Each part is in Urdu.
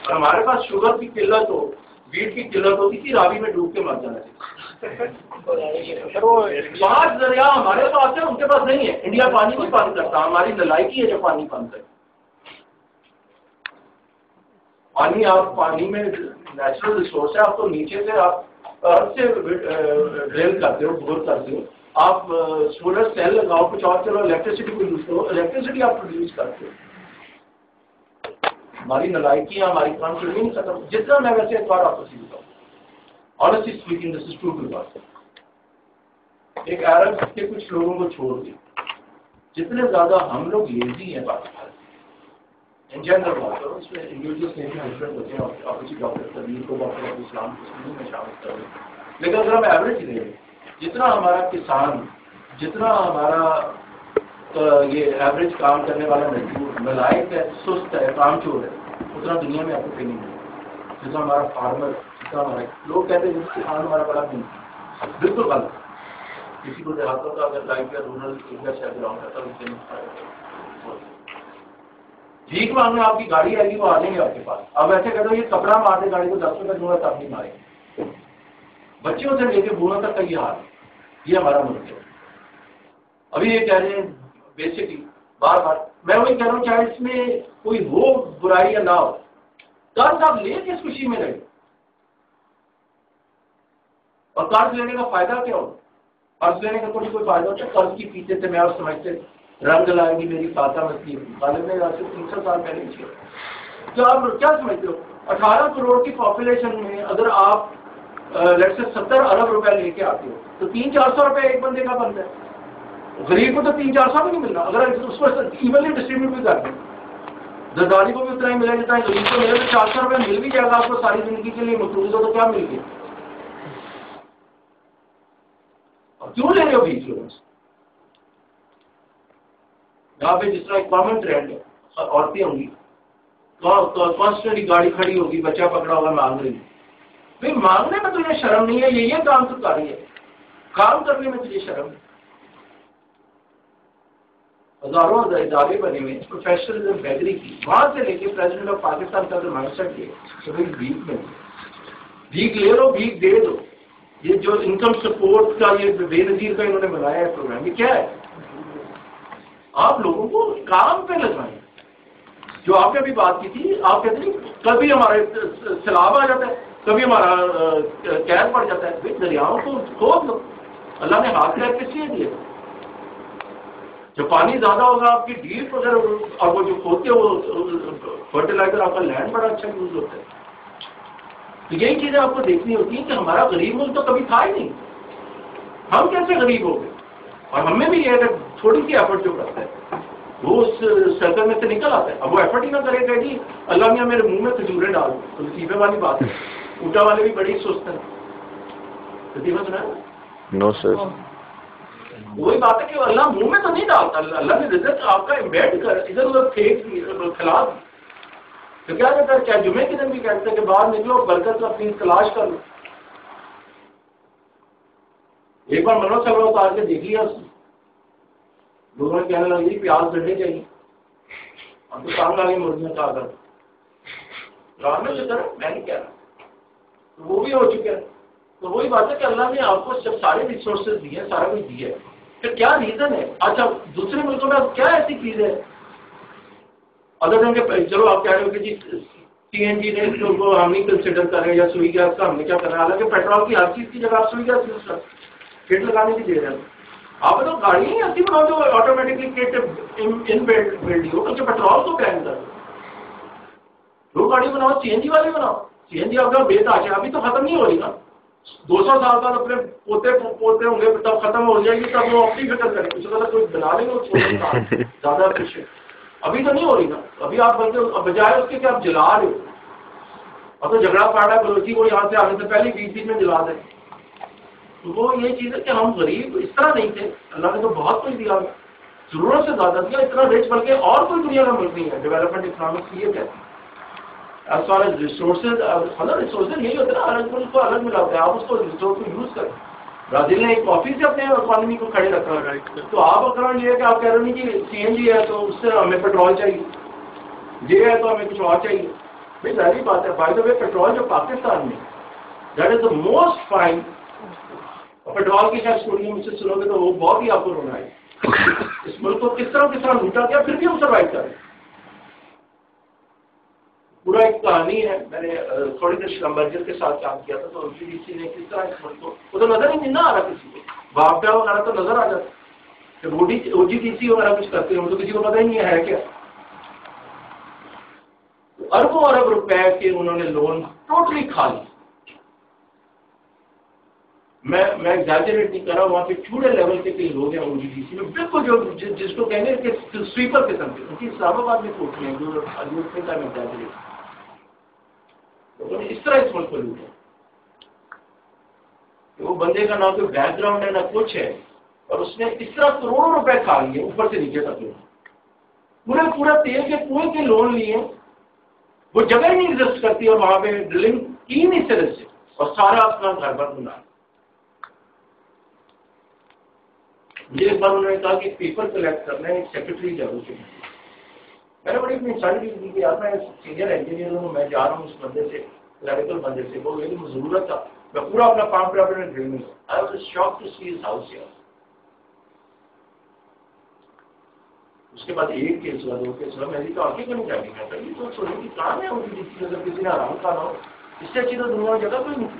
اور ہمارے پاس شوگر کی قلت ہو، ویٹ کی قلت ہو، کسی راوی میں ڈوب کے مر جانا چاہیے. 5 دریا ہمارے پاس ہے، ان کے پاس نہیں ہے. انڈیا پانی نہیں بند کرتا، ہماری نلائکی ہے جو پانی بند کرے. پانی آپ پانی میں نیچرل ریسورس ہے، آپ تو نیچے سے آپ ارتھ سے ڈرل کرتے ہو، بور کرتے ہو، آپ سولر سیل لگاؤ، کچھ اور چلو الیکٹریسٹی کو یوز کرو، الیکٹریسٹی آپ پروڈیوس کرتے ہو. ہماری نلائکی ہماری کام سے نہیں ختم. جتنا میں ویسے ایک بار آپ کو سیکھتا ہوں، honestly speaking this is true ٹو بات. ایک عرب کے کچھ لوگوں کو چھوڑ دیں، جتنے زیادہ ہم لوگ لیزی ہیں پاکستان ان جنرل بات کرو، اس میں انڈیویجولس میں بھی ڈفرنٹ ہوتے ہیں، آپ کسی ڈاکٹر طبیب کو ڈاکٹر ابو اسلام کو میں شامل کر رہے ہیں. لیکن اگر ہم ایوریج لیں گے، جتنا ہمارا کسان، جتنا ہمارا یہ ایوریج کام کرنے والا مزدور نالائق ہے، سست ہے، کام چور ہے، اتنا دنیا میں آپ کو کہیں نہیں ملے. جتنا ہمارا فارمر، جتنا ہمارا لوگ کہتے ہیں کسان ہمارا بڑا نہیں، بالکل غلط. کسی کو دیہاتوں کا اگر لائف یا رورل ایریا سے بلانگ کرتا ہے اس سے بھیک مانگنے آپ کی گاڑی آئے گی، وہ آ جائیں گے آپ کے پاس. اب ایسے کہتے ہو یہ کپڑا مار دے گاڑی کو 10 روپئے دوں گا تب نہیں مارے. بچوں سے لے کے بوڑھوں تک کا یہ حال ہے. یہ ہمارا ملک ہے. ابھی یہ کہہ رہے ہیں بیسکلی بار بار، میں وہی کہہ رہا ہوں چاہے اس میں کوئی ہو برائی یا نہ ہو، قرض آپ لے کے اس خوشی میں رہے. اور قرض لینے کا فائدہ کیا ہو؟ قرض لینے کا کوئی فائدہ ہوتا ہے؟ قرض کی پیچھے سے میں اور سمجھتے رنگ لائے گی میری فاتح مسیح غالب نے آج سے 300 سال پہلے کیا. تو آپ کیا سمجھتے ہو 18 کروڑ کی پاپولیشن میں اگر آپ لیٹ سے 70 ارب روپے لے کے آتے ہو تو 300-400 روپے ایک بندے کا بنتا ہے. غریب کو تو 300-400 بھی نہیں مل رہا. اگر اس کو ایونلی ڈسٹریبیوٹ بھی کرتے ہیں، زرداری کو بھی اتنا ہی ملے جتنا ہے غریب کو ملے، تو 400 روپے مل بھی جائے گا آپ کو ساری زندگی کے لیے مقروض ہو تو کیا مل گیا. اور کیوں لے رہے ہو بیچ لوگوں سے؟ یہاں پہ جس طرح ایک کامن ٹرینڈ ہے، عورتیں ہوں گی کانسٹنٹلی گاڑی کھڑی ہوگی، بچہ پکڑا ہوگا مانگ رہی. بھائی مانگنے میں تجھے شرم نہیں ہے؟ یہ کام تو کر رہی ہے، کام کرنے میں تجھے شرم ہے. ہزاروں ادارے بنے ہوئے پروفیشنل بیگری کی، وہاں سے لے کے پریزیڈنٹ آف پاکستان کا جو مائنڈ سیٹ ہے بھیک میں بھیک لے لو، بھیک دے دو. یہ جو انکم سپورٹ کا یہ بے نظیر کا انہوں نے بنایا ہے پروگرام، یہ کیا ہے؟ آپ لوگوں کو کام پہ لگائیں. جو آپ نے ابھی بات کی تھی، آپ کہتے ہیں کبھی ہمارے سیلاب آ جاتا ہے، کبھی ہمارا قید پڑ جاتا ہے. دریاؤں کو کھود لو. اللہ نے ہاتھ پیر کس لیے دیے؟ جو پانی زیادہ ہوگا آپ کی ڈیپ اگر اور وہ جو کھودتے وہ فرٹیلائزر آپ کا لینڈ بڑا اچھا یوز ہوتا ہے. تو یہی چیزیں آپ کو دیکھنی ہوتی ہیں کہ ہمارا غریب ملک تو کبھی تھا ہی نہیں، ہم کیسے غریب ہو گئے. اور ہمیں بھی یہ اگر تھوڑی سی ایفرٹ جو کرتا ہے وہ اس سرکل میں سے نکل آتا ہے. اب وہ ایفرٹ ہی نہ کرے گا جی اللہ میاں میرے منہ میں کھجورے ڈال دیں، تو لطیفے والی بات ہے. اونٹا والے بھی بڑی سست ہیں. لطیفہ سنا ہے؟ نو سر. وہی بات ہے کہ اللہ منہ میں تو نہیں ڈالتا. اللہ نے رزق آپ کا امبیڈ کر ادھر ادھر پھینک خلاف. تو کیا کہتا ہے، کیا جمعے کے دن بھی کہتے ہیں کہ باہر نکلو برکت اپنی تلاش کر لو. ایک بار منو چل رہا اتار کے دیکھ لیا اس نے، لوگوں نے کہنے لگا جی پیاز ڈنڈے چاہیے. اب تو کام آگے مرغیاں کا کر میں نہیں کہہ رہا، تو وہ بھی ہو چکا ہے. تو وہی بات ہے کہ اللہ نے آپ کو جب سارے ریسورسز دیے، سارا کچھ دیا ہے، پھر کیا ریزن ہے؟ اچھا دوسرے ملکوں میں کیا ایسی چیز ہے اگر ان کے چلو آپ کہہ رہے ہو کہ جی سی این جی نے ان کو ہم نہیں کنسیڈر کر رہے ہیں یا سوئی گیس کا ہم نے کیا کرنا ہے. حالانکہ پیٹرول کی ہر چیز کی جگہ آپ سوئی گیس یوز کر کٹ لگانے کی دے رہے ہیں. آپ تو گاڑی نہیں ایسی بناؤ جو آٹومیٹکلی کٹ ان بلڈ ہو، کیونکہ پیٹرول کو بین کر دو گاڑی بناؤ، سی این جی والی بناؤ. سی این جی آپ کا بے تاج ہے، ابھی تو ختم نہیں ہو رہی نا. 200 سال بعد اپنے پوتے ہوں گے تب ختم ہو جائے گی، تب وہ اپنی فکر کریں گے. اس وقت کوئی بنا لیں گے زیادہ خوش ہے. ابھی تو نہیں ہو رہی نا. ابھی آپ بلکہ بجائے اس کے کہ آپ جلا رہے ہو. اب تو جھگڑا پڑ رہا ہے بلوچی کو یہاں سے آنے سے پہلے 20 میں جلا دیں. تو وہ یہ چیز ہے کہ ہم غریب اس طرح نہیں تھے. اللہ نے تو بہت کچھ دیا، ضرورت سے زیادہ دیا. اتنا رچ بلکہ اور کوئی دنیا کا ملک نہیں ہے. ڈیولپمنٹ اکنامکس یہ کہتے ہیں as far as resources. Resources یہی ہوتے ہیں نا، الگ ملک کو الگ ملاتے ہیں. آپ اس کو ریسورس کو یوز کریں. برازیل نے ایک کافی سے اپنے اکانومی کو کھڑے رکھا ہے. تو آپ اکرام یہ ہے کہ آپ کہہ رہے ہیں کہ سی این جی ہے تو اس سے ہمیں پیٹرول چاہیے، یہ ہے تو ہمیں کچھ اور چاہیے. بھائی ظاہری بات ہے. بائی دا وے پیٹرول جو پاکستان میں that is the most fine. Petrol کی شاید اسٹوری مجھ سے سنو گے تو وہ بہت ہی آپ کو رونا ہے. اس ملک کو کس طرح لوٹا گیا پھر بھی ہم سروائیو کر رہے ہیں. پورا ایک کہانی ہے. میں نے تھوڑی دیر شلمبرجر کے ساتھ کام کیا تھا تو OGDC نے کس طرح اس ملک کو وہ تو نظر ہی نہ آ رہا کسی کو. باپٹا وغیرہ تو نظر آ جاتا کہ OGDC وغیرہ کچھ کرتے ہیں تو کسی کو پتہ ہی نہیں ہے کیا. اربوں ارب روپے کے انہوں نے لون ٹوٹلی کھا لی. میں ایگزیجریٹ نہیں کر رہا. وہاں پہ چوڑے لیول کے کئی لوگ ہیں OGDC میں بالکل جو جس کو کہیں گے کہ سویپر قسم کے ان کی اسلام آباد میں کوٹھی ہیں جو ایگزیجریٹ لوگوں نے اس طرح اس ملک کو لوٹا. وہ بندے کا نہ کوئی بیک گراؤنڈ ہے نہ کچھ ہے اور اس نے اس طرح کروڑوں روپے کھا لیے اوپر سے نیچے تک. پورا تیل کے کنویں کے لون لیے. وہ جگہ ہی نہیں ایگزسٹ کرتی اور وہاں پہ ڈرلنگ کی نہیں طرح سے اور سارا اپنا گھر بھر بنا. مجھے ایک بار انہوں نے کہا کہ پیپر کلیکٹ کرنا ہے ایک سیکرٹری لیول کے. میں نے بڑی اپنی انسانی چیز دی کہ یار میں سینئر انجینئر ہوں, میں جا رہا ہوں اس بندے سے کلیریکل بندے سے وہ میری ضرورت تھا میں پورا اپنا کام پہ اپنے ڈرل میں. I was shock to see his house یار. اس کے بعد ایک کیس ہوا 2 کیس ہوا. میں تو آگے کو نہیں جانے کا یہ تو سونے کی کام ہے OGDC اگر کسی نے آرام کھانا ہو اس سے اچھی تو دنیا میں جگہ کوئی نہیں تھی.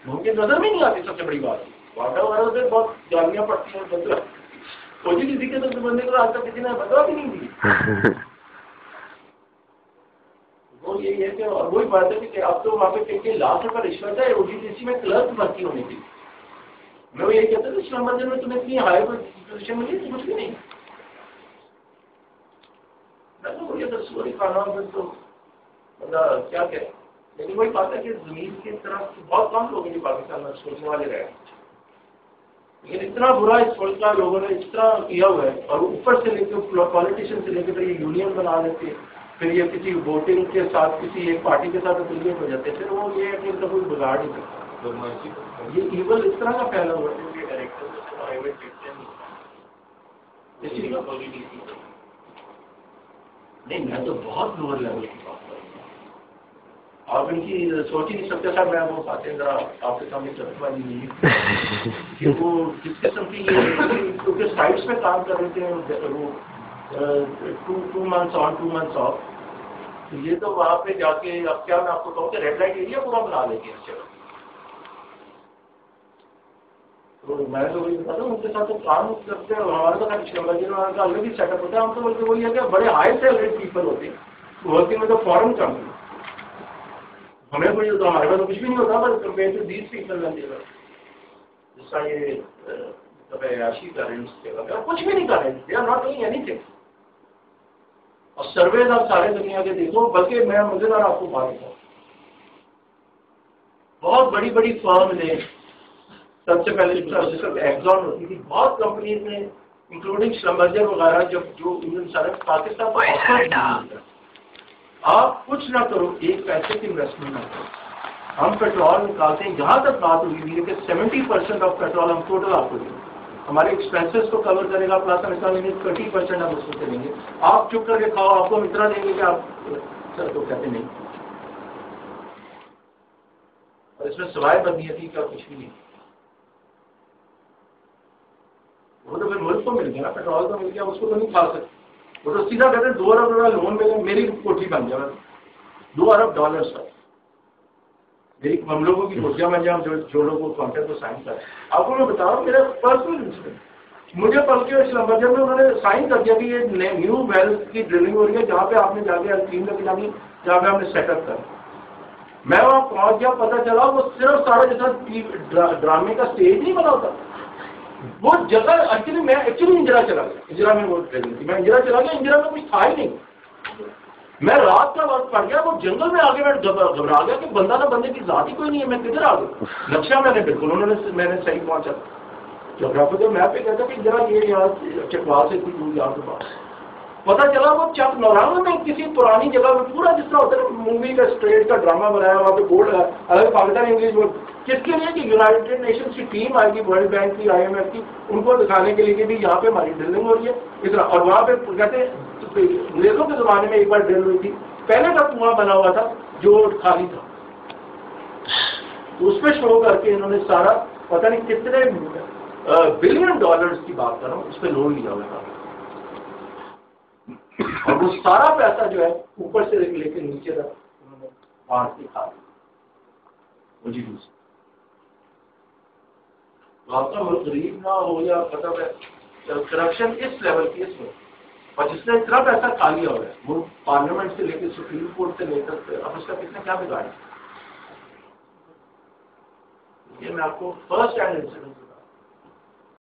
لوگوں کی نظر میں نہیں آتی. سب سے بڑی بات واٹر وغیرہ سے بہت گالیاں پڑتی ہیں. مطلب OGDC کے تو بندے کو آج تک کسی نے بدلا بھی نہیں دی. وہ یہی ہے کہ اور وہی بات ہے کہ اب تو وہاں پہ کئی لاکھ روپے رشوت ہے OGDC میں کلرک بھرتی ہونے کی. میں وہ یہی کہتا ہوں اسلام آباد میں تمہیں اتنی ہائی پوزیشن ملی کچھ بھی نہیں. میں تو وہی اگر سوری کھانا پھر تو مطلب کیا کہ لیکن وہی بات ہے کہ زمین کی طرح بہت کم لوگ ہیں جو پاکستان میں سوچنے والے رہے. لیکن اتنا برا اس ملک کا لوگوں نے اس طرح کیا ہوا ہے اور اوپر سے لے کے پالیٹیشین سے لے کے یہ یونین بنا لیتے ہیں پھر یہ کسی ووٹنگ کے ساتھ کسی ایک پارٹی کے ساتھ افیلیٹ ہو جاتے ہیں. پھر وہ یہ ہے کہ ان کا کوئی بگاڑ نہیں سکتا. یہ ایول اس طرح کا پھیلا ہوا ہے. نہیں میں تو بہت لوور لیول کی بات کر رہا ہوں. آپ ان کی سوچ ہی نہیں سکتے سر. میں وہ باتیں ذرا آپ کے سامنے چلنے والی نہیں کہ وہ جس قسم کی کیونکہ سائٹس پہ کام کر رہے تھے وہ 2 months on 2 months off. یہ تو وہاں پہ جا کے اب کیا میں آپ کو کہوں کہ ریڈ لائٹ ایریا پورا بنا لیں گے اس جگہ. تو میں تو وہی بتا دوں ان کے ساتھ تو کام کرتے ہیں. ہمارے تو کا الگ ہی سیٹ اپ ہوتا ہے. ہم تو بلکہ وہی ہے کہ بڑے ہائی سیلریڈ پیپل ہوتے ہیں ورکنگ میں تو فورن کم ہے. ہمیں کوئی تو ہمارے پاس تو کچھ بھی نہیں ہوتا بس کمپیئر ٹو دیز پیپل جس کا یہ عیاشی کر رہے ہیں اس جگہ پہ کچھ بھی نہیں کر رہے. They are not doing anything. اور سرویز آپ سارے دنیا کے دیکھو. بلکہ میں مزیدار آپ کو بات بتاؤں بہت بڑی بڑی فرم نے سب سے پہلے ایگزون ہوتی تھی بہت کمپنیز نے انکلوڈنگ شلمبرجر وغیرہ جو انڈین سڑک پاکستان کو آپ کچھ نہ کرو ایک پیسے کی انویسٹمنٹ نہ کرو. ہم پیٹرول نکالتے ہیں جہاں تک بات ہوئی ہے کہ 70% آف پیٹرول ہم ٹوٹل آپ کو دیں گے. ہمارے ایکسپینسز کو کور کرے گا پلس ہم نکالیں گے 20% ہم اس کو کریں گے. آپ چپ کر کے کھاؤ. آپ کو ہم اتنا دیں گے کہ آپ سر تو کہتے نہیں. اور اس میں سوائے بدنیتی کا کچھ بھی نہیں. وہ تو پھر ملک کو مل گیا نا. پیٹرول تو مل گیا اس کو تو نہیں کھا سکتے. وہ تو سیدھا کہتے ہیں 2 ارب روپیہ لون ملے میری کوٹھی بن جائے. $2 ارب کا میری ہم لوگوں کی کوٹیاں بن جائیں جو لوگوں کانٹریکٹ کو سائن کریں. آپ کو میں بتا رہا ہوں میرا پرسنل انسیڈنٹ مجھے بلکہ اسلامباد میں انہوں نے سائن کر دیا کہ یہ نیو ویل کی ڈرلنگ ہو رہی ہے جہاں پہ آپ نے جا کے الٹیم لگی جانی جہاں پہ آپ نے سیٹ اپ کرا. میں وہاں پہنچ گیا. پتا چلا وہ صرف سارا جیسا ڈرامے کا اسٹیج نہیں بنا ہوتا. وہ جگہ ایکچولی میں انجرا چلا گیا. انجرا میں وہ ٹریننگ تھی. میں انجرا چلا گیا. انجرا میں کچھ تھا ہی نہیں. میں رات کا وقت پڑ گیا. وہ جنگل میں آگے میں گھبرا گیا کہ بندہ نہ بندے کی ذات ہی کوئی نہیں ہے. میں کدھر آ گیا. نقشہ میں نے بالکل انہوں نے میں نے صحیح پہنچا. جغرافی جو میپ پہ کہتا کہ ذرا یہ یہاں چکوال سے اتنی دور یہاں کے پاس. پتا چلا وہ چک 99 میں کسی پرانی جگہ میں پورا جس طرح ہوتا ہے مووی کا اسٹریٹ کا ڈرامہ بنایا وہاں پہ بورڈ ہے اگر پاکستان انگلش بورڈ کس کے لیے کہ یونائٹیڈ نیشنز کی ٹیم آئے گی ورلڈ بینک کی IMF کی ان کو دکھانے کے لیے کہ بھی یہاں پہ ہماری ڈرلنگ ہو رہی ہے اس طرح. اور وہاں پہ کہتے ہیں انگریزوں کے زمانے میں ایک بار ڈرل ہوئی تھی پہلے کا کنواں بنا ہوا تھا جو خالی تھا، اس پہ شروع کر کے انہوں نے سارا پتہ نہیں کتنے بلین ڈالرز کی بات کر رہا ہوں، اس پہ لون لیا ہوا تھا، اور وہ سارا پیسہ جو ہے اوپر سے لے کے نیچے تک انہوں نے بانٹ کے کھا مجھے دوسرا تو آپ کا ملک غریب نہ ہو یا مطلب ہے کرپشن اس لیول کی اس میں، اور جس نے اتنا پیسہ کھا لیا ہوا ہے وہ پارلیمنٹ سے لے کے سپریم کورٹ سے لے کر اب اس کا کتنا کیا بگاڑ ہے، یہ میں آپ کو فرسٹ ہینڈ انسیڈنٹ